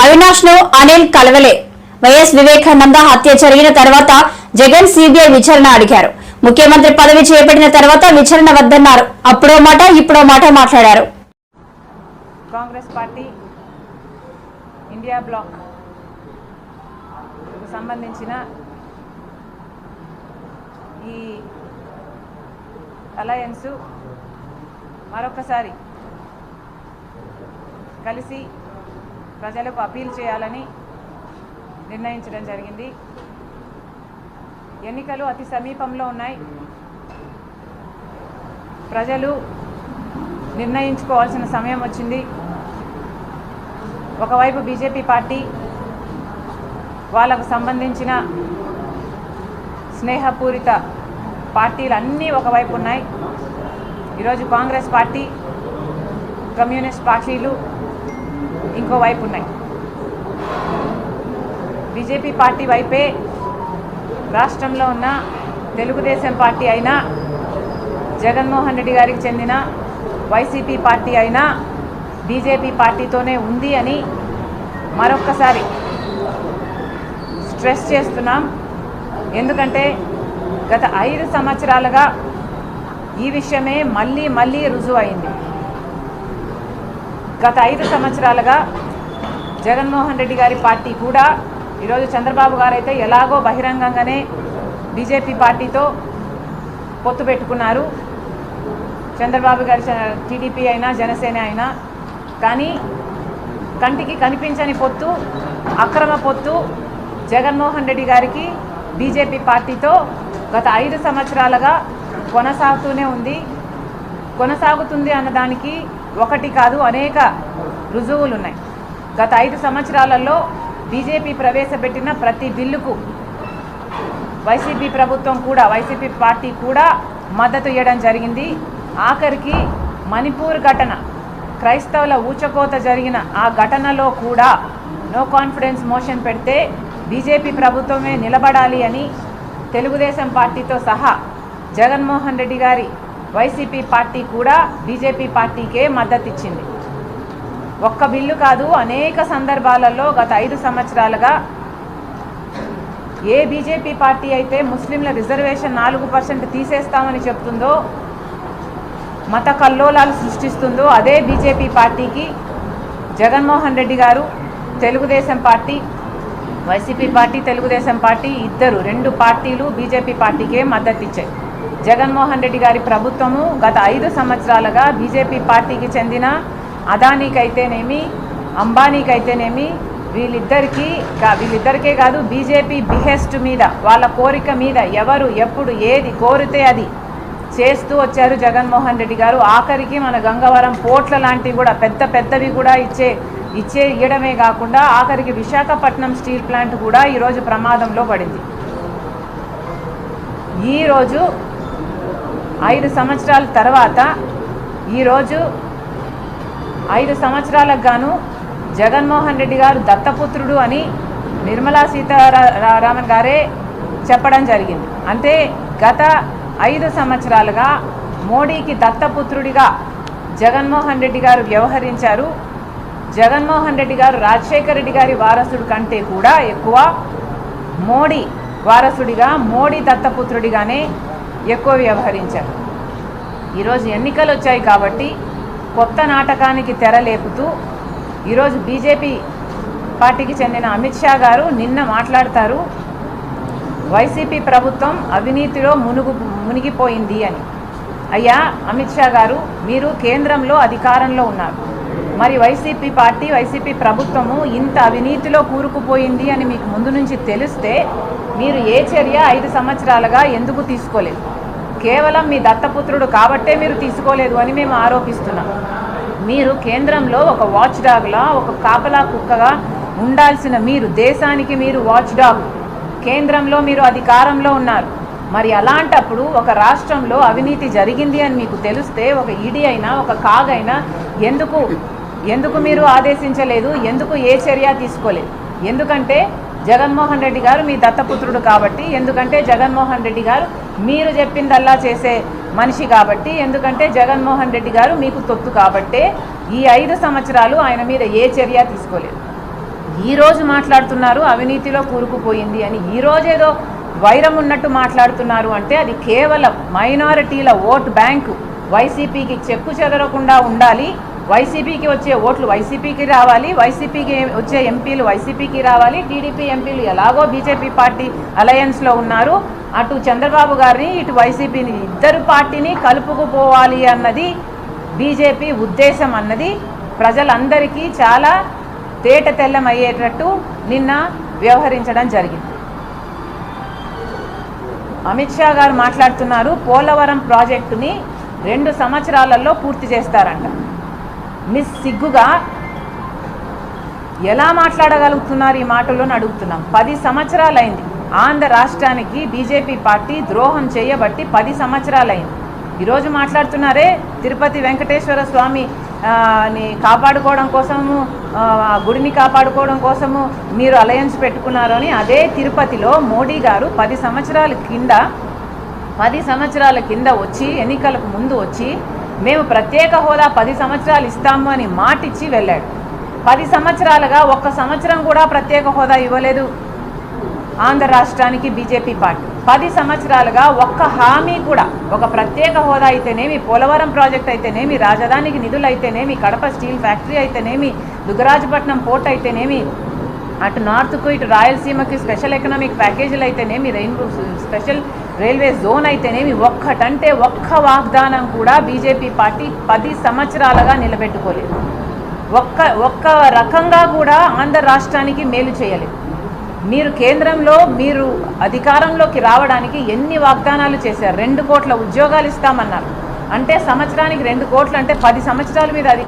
అవినాష్ ను అనిల్ కలవలే. వైఎస్ వివేకానంద హత్య జరిగిన తర్వాత జగన్ సిబిఐ విచారణ అడిగారు. ముఖ్యమంత్రి పదవి చేపట్టిన తర్వాత విచారణ వద్దన్నారు. అప్పుడో మాట ఇప్పుడో మాట మాట్లాడారు. కాంగ్రెస్ పార్టీ ఇండియా బ్లాక్ సంబంధించిన ఈ అలయన్స్ మరొకసారి కలిసి ప్రజలకు అపీల్ చేయాలని నిర్ణయించడం జరిగింది. ఎన్నికలు అతి సమీపంలో ఉన్నాయి. ప్రజలు నిర్ణయించుకోవాల్సిన సమయం వచ్చింది. ఒకవైపు బీజేపీ పార్టీ వాళ్ళకు సంబంధించిన స్నేహపూరిత పార్టీలు అన్నీ ఒకవైపు ఉన్నాయి. ఈరోజు కాంగ్రెస్ పార్టీ, కమ్యూనిస్ట్ పార్టీలు ఇంకోవైపు ఉన్నాయి. బీజేపీ పార్టీ వైపే రాష్ట్రంలో ఉన్న తెలుగుదేశం పార్టీ అయినా, జగన్మోహన్ రెడ్డి గారికి చెందిన వైసీపీ పార్టీ అయినా బీజేపీ పార్టీతోనే ఉంది అని మరొక్కసారి స్ట్రెస్ చేస్తున్నాం. ఎందుకంటే గత 5 సంవత్సరాలుగా ఈ విషయమే మళ్ళీ మళ్ళీ రుజువు అయింది. గత 5 సంవత్సరాలుగా జగన్మోహన్ రెడ్డి గారి పార్టీ కూడా, ఈరోజు చంద్రబాబు గారు అయితే ఎలాగో బహిరంగంగానే బీజేపీ పార్టీతో పొత్తు పెట్టుకున్నారు. చంద్రబాబు గారి టీడీపీ అయినా జనసేన అయినా, కానీ కంటికి కనిపించని పొత్తు, అక్రమ పొత్తు జగన్మోహన్ రెడ్డి గారికి బీజేపీ పార్టీతో గత 5 సంవత్సరాలుగా కొనసాగుతూనే ఉంది. కొనసాగుతుంది అన్నదానికి ఒకటి కాదు, అనేక రుజువులు ఉన్నాయి. గత 5 సంవత్సరాలలో బీజేపీ ప్రవేశపెట్టిన ప్రతి బిల్లుకు వైసీపీ ప్రభుత్వం కూడా, వైసీపీ పార్టీ కూడా మద్దతు ఇవ్వడం జరిగింది. ఆఖరికి మణిపూర్ ఘటన, క్రైస్తవుల ఊచకోత జరిగిన ఆ ఘటనలో కూడా నో కాన్ఫిడెన్స్ మోషన్ పెడితే బీజేపీ ప్రభుత్వమే నిలబడాలి అని తెలుగుదేశం పార్టీతో సహా జగన్మోహన్ రెడ్డి గారి వైసీపీ పార్టీ కూడా బీజేపీ పార్టీకే మద్దతు ఇచ్చింది. ఒక్క బిల్లు కాదు, అనేక సందర్భాలలో గత 5 సంవత్సరాలుగా ఏ బీజేపీ పార్టీ అయితే ముస్లింల రిజర్వేషన్ 4% తీసేస్తామని చెప్తుందో, మత కల్లోలాలు సృష్టిస్తుందో, అదే బీజేపీ పార్టీకి జగన్మోహన్ రెడ్డి గారు, Telugu Desam party, YCP party, Telugu Desam party ఇద్దరు 2 పార్టీలు బీజేపీ పార్టీకే మద్దతు ఇచ్చాయి. జగన్మోహన్ రెడ్డి గారి ప్రభుత్వము గత 5 సంవత్సరాలుగా బీజేపీ పార్టీకి చెందిన అదానీకైతేనేమి, అంబానీకైతేనేమి, వీళ్ళిద్దరికే కాదు, బీజేపీ బిహెస్ట్ మీద, వాళ్ళ కోరిక మీద ఎవరు ఎప్పుడు ఏది కోరితే అది చేస్తూ వచ్చారు జగన్మోహన్ రెడ్డి గారు. ఆఖరికి మన గంగవరం పోర్ట్ల లాంటివి కూడా పెద్దవి కూడా ఇవ్వడమే కాకుండా ఆఖరికి విశాఖపట్నం స్టీల్ ప్లాంట్ కూడా ఈరోజు ప్రమాదంలో పడింది. ఈరోజు 5 సంవత్సరాల తర్వాత, ఈరోజు 5 సంవత్సరాలకు గాను జగన్మోహన్ రెడ్డి గారు దత్తపుత్రుడు అని నిర్మలా సీతారామన్ గారే చెప్పడం జరిగింది. అంటే గత 5 సంవత్సరాలుగా మోడీకి దత్తపుత్రుడిగా జగన్మోహన్ రెడ్డి గారు వ్యవహరించారు. జగన్మోహన్ రెడ్డి గారు రాజశేఖర రెడ్డి గారి వారసుడు కంటే కూడా ఎక్కువ మోడీ వారసుడిగా, మోడీ దత్తపుత్రుడిగానే ఎక్కువ వ్యవహరించారు. ఈరోజు ఎన్నికలు వచ్చాయి కాబట్టి కొత్త నాటకానికి తెరలేపుతూ ఈరోజు బీజేపీ పార్టీకి చెందిన అమిత్ షా గారు నిన్న మాట్లాడతారు, వైసీపీ ప్రభుత్వం అవినీతిలో మునిగిపోయింది అని. అయ్యా అమిత్ షా గారు, మీరు కేంద్రంలో అధికారంలో ఉన్నారు. మరి వైసీపీ పార్టీ, వైసీపీ ప్రభుత్వము ఇంత అవినీతిలో కూరుకుపోయింది అని మీకు ముందు నుంచి తెలిస్తే మీరు ఏ చర్య 5 సంవత్సరాలుగా ఎందుకు తీసుకోలేదు? కేవలం మీ దత్తపుత్రుడు కాబట్టే మీరు తీసుకోలేదు అని మేము ఆరోపిస్తున్నాం. మీరు కేంద్రంలో ఒక వాచ్ డాగ్లా, ఒక కాపలా కుక్కగా ఉండాల్సిన మీరు, దేశానికి మీరు వాచ్ డాగ్, కేంద్రంలో మీరు అధికారంలో ఉన్నారు. మరి అలాంటప్పుడు ఒక రాష్ట్రంలో అవినీతి జరిగింది అని మీకు తెలిస్తే ఒక ఈడీ అయినా, ఒక కాగ్ అయినా ఎందుకు మీరు ఆదేశించలేదు? ఎందుకు ఏ చర్య తీసుకోలేదు? ఎందుకంటే జగన్మోహన్ రెడ్డి గారు మీ దత్తపుత్రుడు కాబట్టి, ఎందుకంటే జగన్మోహన్ రెడ్డి గారు మీరు చెప్పిందల్లా చేసే మనిషి కాబట్టి, ఎందుకంటే జగన్మోహన్ రెడ్డి గారు మీకు తొత్తు కాబట్టే ఈ 5 సంవత్సరాలు ఆయన మీద ఏ చర్య తీసుకోలేదు. ఈరోజు మాట్లాడుతున్నారు అవినీతిలో కూరుకుపోయింది అని. ఈరోజేదో వైరం ఉన్నట్టు మాట్లాడుతున్నారు అంటే అది కేవలం మైనారిటీల ఓట్ బ్యాంకు. వైసీపీకి చెక్కు చెదరకుండా ఉండాలి, వైసీపీకి వచ్చే ఓట్లు వైసీపీకి రావాలి, వైసీపీకి వచ్చే ఎంపీలు వైసీపీకి రావాలి. టీడీపీ ఎంపీలు ఎలాగో బీజేపీ పార్టీ అలయన్స్లో ఉన్నారు, అటు చంద్రబాబు గారిని ఇటు వైసీపీని ఇద్దరు పార్టీని కలుపుకుపోవాలి అన్నది బీజేపీ ఉద్దేశం అన్నది ప్రజలందరికీ చాలా తేట తెల్లమయ్యేటట్టు నిన్న వ్యవహరించడం జరిగింది. అమిత్ షా గారు మాట్లాడుతున్నారు పోలవరం ప్రాజెక్టుని 2 సంవత్సరాలలో పూర్తి చేస్తారంట. మిస్ సిగ్గుగా ఎలా మాట్లాడగలుగుతున్నారు ఈ మాటలను అడుగుతున్నాం. 10 సంవత్సరాలైంది ఆంధ్ర రాష్ట్రానికి బీజేపీ పార్టీ ద్రోహం చేయబట్టి 10 సంవత్సరాలైంది. ఈరోజు మాట్లాడుతున్నారే తిరుపతి వెంకటేశ్వర స్వామి ని కాపాడుకోవడం కోసము, గుడిని కాపాడుకోవడం కోసము మీరు అలయన్స్ పెట్టుకున్నారు అని. అదే తిరుపతిలో మోడీ గారు 10 సంవత్సరాల కింద వచ్చి, ఎన్నికలకు ముందు వచ్చి మేము ప్రత్యేక హోదా 10 సంవత్సరాలు ఇస్తాము అని మాటిచ్చి వెళ్ళాడు. 10 సంవత్సరాలుగా 1 సంవత్సరం కూడా ప్రత్యేక హోదా ఇవ్వలేదు ఆంధ్ర రాష్ట్రానికి బీజేపీ పార్టీ. 10 సంవత్సరాలుగా ఒక్క హామీ కూడా, ఒక ప్రత్యేక హోదా అయితేనేమి, పోలవరం ప్రాజెక్ట్ అయితేనేమి, రాజధానికి నిధులు అయితేనేమి, కడప స్టీల్ ఫ్యాక్టరీ అయితేనేమి, దుగ్గరాజపట్నం పోర్ట్ అయితేనేమి, అటు నార్త్కు ఇటు రాయలసీమకి స్పెషల్ ఎకనామిక్ ప్యాకేజీలు అయితేనేమి, రెయిన్బో స్పెషల్ రైల్వే జోన్ అయితేనేమి, ఒక్కటంటే ఒక్క వాగ్దానం కూడా బీజేపీ పార్టీ 10 సంవత్సరాలుగా నిలబెట్టుకోలేదు. ఒక్క రకంగా కూడా ఆంధ్ర రాష్ట్రానికి మేలు చేయలేదు. మీరు కేంద్రంలో మీరు అధికారంలోకి రావడానికి ఎన్ని వాగ్దానాలు చేశారు? 2 కోట్ల ఉద్యోగాలు ఇస్తామన్నారు. అంటే సంవత్సరానికి 2 కోట్లు అంటే 10 సంవత్సరాల మీద అది